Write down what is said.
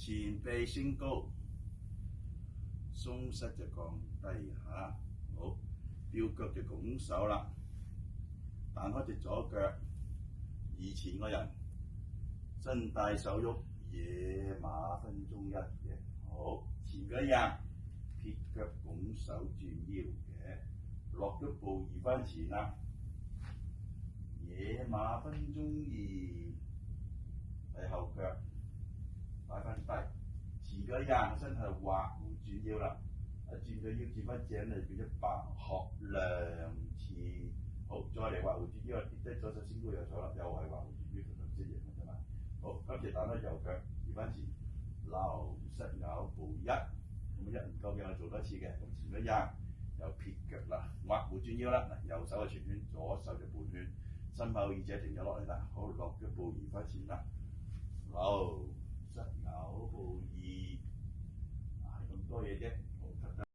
前臂升高，鬆膝就降低嚇。好，吊腳就拱手啦，彈開隻左腳，移前個人，身帶手喐，野馬分中一嘅。好，前腳一壓，撇腳拱手轉腰嘅，落咗步移翻前啦。野馬分中二，喺後腳擺翻低，前腳一壓，身體畫弧轉腰啦。一轉個腰轉翻正嚟，變咗白鶴兩次。好，再嚟畫弧轉腰，跌低左手先高右手啦，又係畫弧轉腰同頭先一樣嘅啫嘛。好，今次彈開右腳移翻前，留膝咬步一，咁一唔夠嘅我做多次嘅。咁前腳一壓，又撇腳啦，畫弧轉腰啦。嗱，右手係全圈，左手就半圈，心口耳仔停咗落嚟啦。好，落咗步移翻前啦，留膝咬步二，係咁多嘢啫。